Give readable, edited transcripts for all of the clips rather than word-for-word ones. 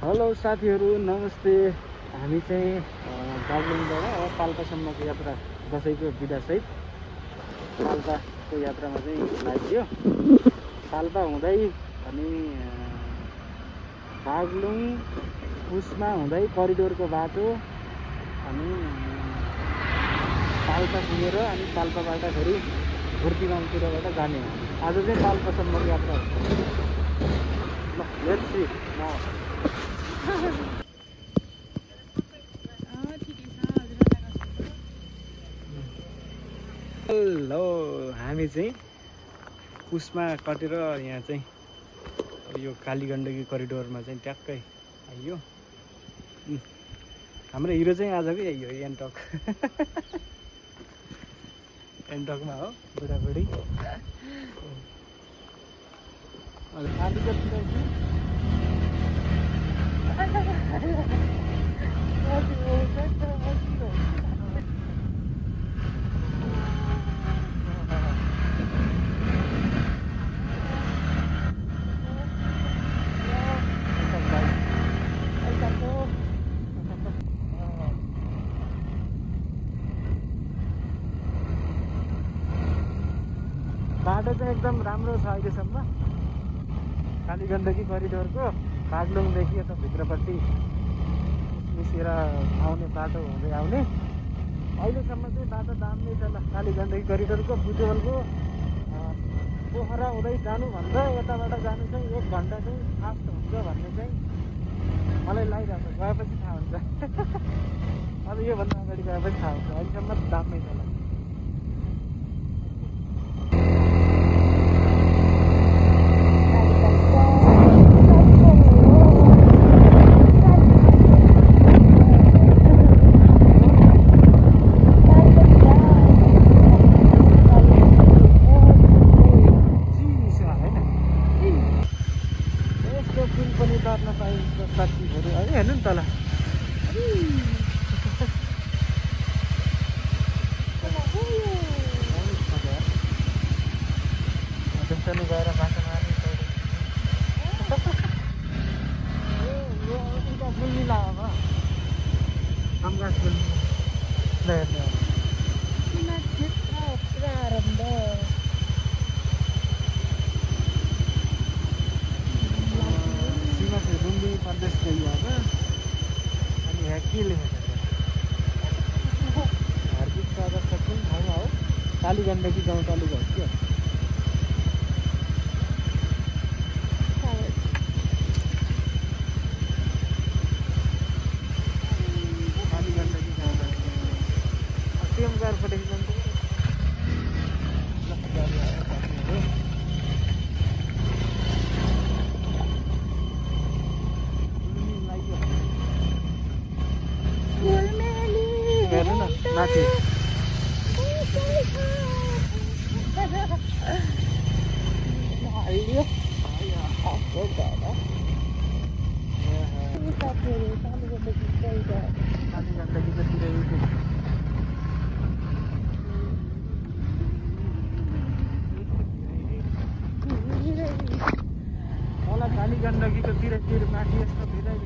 Hello साथीहरू नमस्ते। हामी चाहिँ दार्जिलिङबाट पाल्पासम्मको यात्रा दसैँको बिदासहित पाल्पाको यात्रामा चाहिँ लाग्यो। पाल्पा हुँदै अनि बागलुङ पुसमा हुँदै करिडोरको बाटो अनि पाल्पा पुगेर अनि पाल्पाबाट फेरि भुर्तीगाउँतिरबाट जाने। आज चाहिँ पाल्पासम्मको यात्रा हुन्छ। ल लेट्स सी म हेलो हामी चाहिँ पुसमा कटेर यहाँ चाहिँ यो कालीगण्डकी करिडोरमा चाहिँ ट्याक्कै आइयो। हाम्रो हिरो चाहिँ आजकै आइयो एन्टक एन्टकमा हो बुढाबुढी। बाटो चाहिँ एकदम राम्रो छ अहिलेसम्म। कालीगण्डकी करिडोरको बागलुङदेखि यता भित्रपट्टि निस्केर आउने बाटो हुँदै आउने। अहिलेसम्म चाहिँ बाटो दामी छ। ल कालीगण्डकी करिडोरको बुटवलको पोखरा हुँदै जानुभन्दा यताबाट जानु चाहिँ 1 घन्टा चाहिँ फास्ट हुन्छ भन्ने चाहिँ मलाई लागिरहेको छ। गएपछि थाहा हुन्छ। अब योभन्दा अगाडि गएपछि थाहा हुन्छ। अहिलेसम्म दामी छ। हेर्नु नि तल जस्तै गएर बाटो मार्ने बुझ्ला अब कामकाज हेर्ने लुम्बिनी प्रदेश गइहाल्छ। अनि यहाँ के लेखेको छ हार्दिक स्वागत छ कुन ठाउँमा हो? कालीगण्डकी गाउँपालिका हो क्या? कालीगण्डकी गाउँपालिका सेम गारपट्टि जान्छ। माथि मलाई कालीगण्डकीको तिर माथि यस्तो भिरै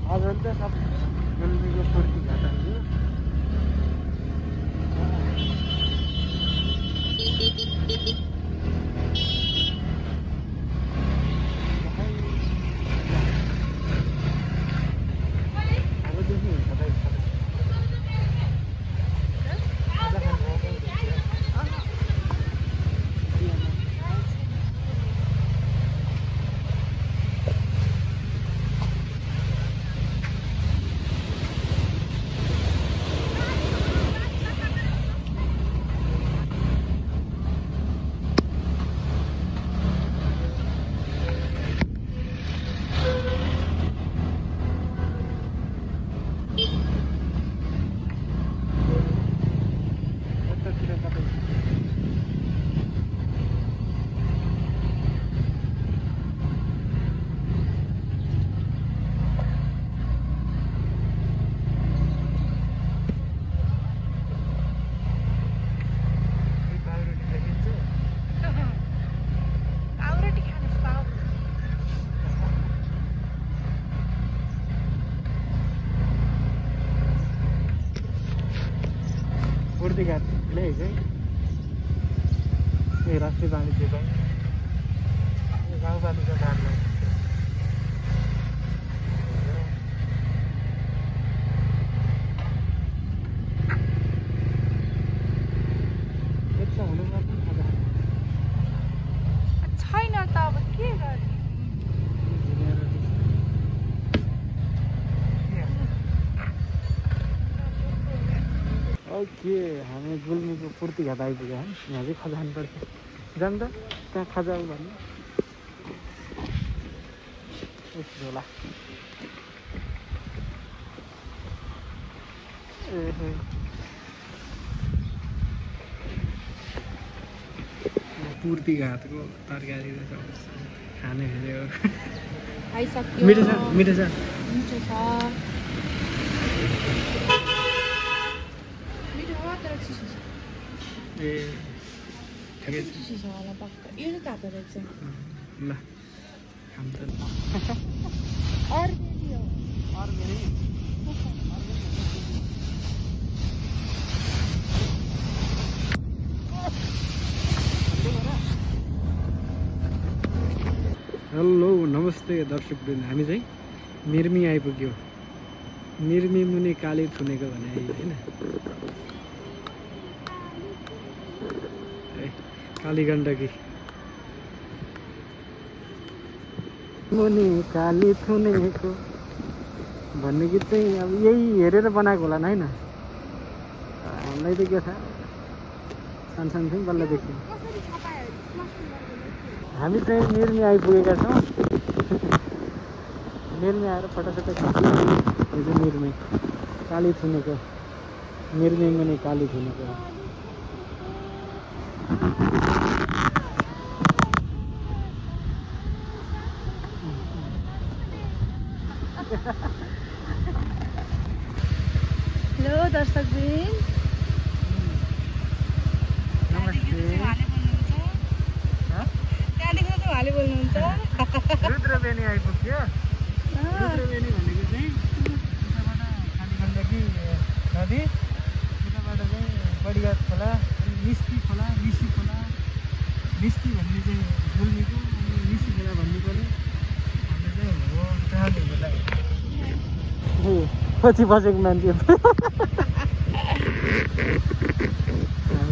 आजकल त सब गुल्मीको फुर्ती घाटाहरू पूर्ति घाट है ये राष्ट्रिय वाणिज्य बैंक गाउँपालिका कार्यालय यता हुनु पर्छ छैन त अब के गर्ने ओके हामी गुल्मीको पूर्ति घाट आइपुग्यो है यहाँ चाहिँ खजा खानुपर्छ जाऊँ त कहाँ खजा हो भन्नु झोला पूर्ति घाटको तरकारी खाने फेरि आइसक्यो मिठो छ मिठो छ तर चिसो छ ए ठिकै छ चिसो छ होला पक्का यो चाहिँ तातो रहेछ ल खाम त अर्बेली हो अर्बेली हेलो नमस्ते दर्शकवृन्द हामी चाहिँ मिर्मी आइपुग्यो मिर्मी मुनि काली थुनेको भने होइन काली गण्डकी मुनि काली थुनेको भन्ने गीत चाहिँ अब यही हेरेर बनाएको होला होइन हामीलाई त के थाहा सानसानो थियौँ बल्ल देख्यौँ हामी चाहिँ मिर्मी आइपुगेका छौँ मिर्मी आएर फोटोसोटो खिच्यो यो चाहिँ मिर्मी काली थुनेको मिर्मी मुनि काली थुनेको हेलो दर्शकवृन्द भाले बोल्नुहुन्छ रुद्रबेनी आइपुग्यो रुद्रबेनी भनेको चाहिँ उताबाट काली गण्डकी नदी उताबाट चाहिँ बडीघाट खोला निस्ती खोला निसी खोला निस्ती भन्ने चाहिँ गुल्मीको अनि निसी खोला भन्नु पऱ्यो भन्ने चाहिँ हो जहाँले होला पछि बसेको मान्छे हामी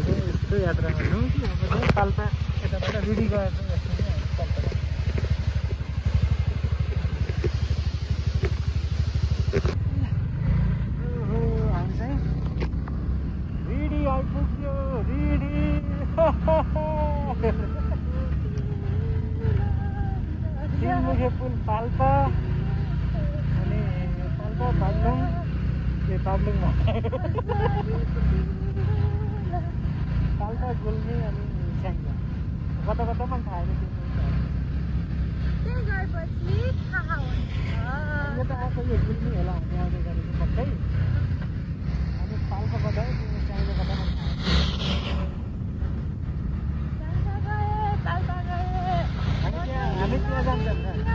चाहिँ यस्तो यात्रामा छौँ कि अब चाहिँ पाल्पा यताबाट रिडी गएर चाहिँ पुल पाल्पा अनि पाल्पा बागलुङ बागलुङ पाल्पा गुल्मी अनि स्याङ्जा कता कता पनि थाहा छैन त्यही गएपछि थाहा हुन्छ यो त आएको यो गुल्मी होला हामी आउँदै गरेको पक्कै अनि पाल्पा कता स्याङ्जा कता पनि थाहा हामी त्यहाँ जान्छौँ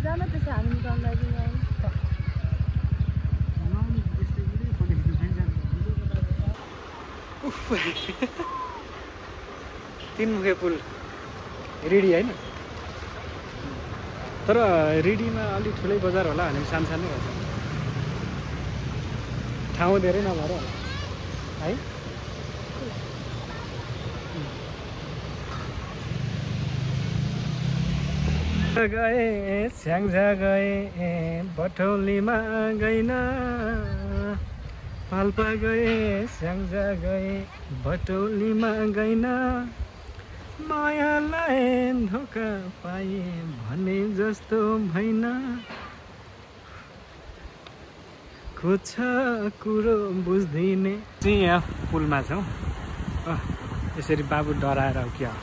जान त्यसो हामी तीनमुखे पुल रिडी होइन तर रिडीमा अलिक ठुलै बजार होला हामी सानसानो हुन्छ ठाउँ धेरै नभएर होला है गए स्याङ्जा गए बटौलीमा गइन पाल्पा गए स्याङ्जा गए बटौलीमा गइन मायालाई धोका पाए भने जस्तो भएन खोज्छ कुरो बुझ्दिने चाहिँ यहाँ पुलमा छौँ यसरी बाबु डराएर हो क्या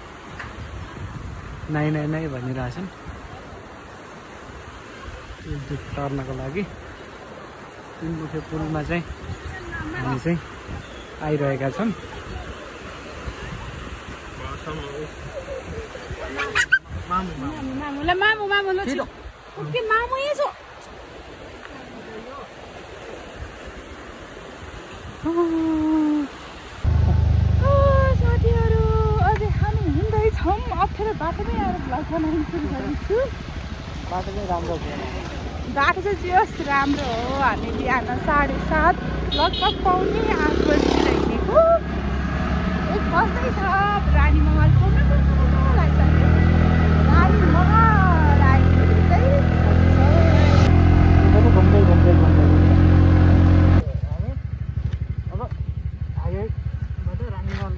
नाइ नाइ नाइ भनिरहेछन् तर्नको लागि तिनमुखे पुलमा चाहिँ हामी चाहिँ आइरहेका छौँ। साथीहरू अझै हामी हिँड्दैछौँ। अप्ठ्यारो बाटोमै आएर भ्लग बनाउनु सुरु गरेको छु। बाटो चाहिँ राम्रो थियो। बाटो चाहिँ जस राम्रो हो। हामी बिहान 7:30 लगभग पाउने 8 बजीतिर हिँडेको। एक बस्दैछ रानी महल पुग्न लागिसक्यो। रानी महल आइपुग्नु चाहिँ घुम्दै घुम्दै घुम्दै हामी अब हाइवेबाट रानी महल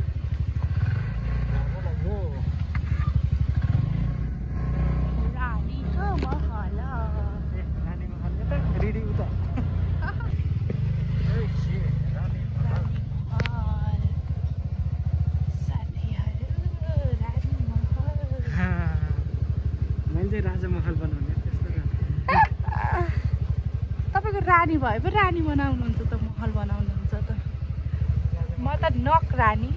रानीको महल रानी महल यता रेडी उता मैले चाहिँ राजा महल बनाउने त्यस्तो तपाईँको रानी भए पो रानी बनाउनुहुन्छ त महल बनाउनुहुन्छ त। म त नक रानी।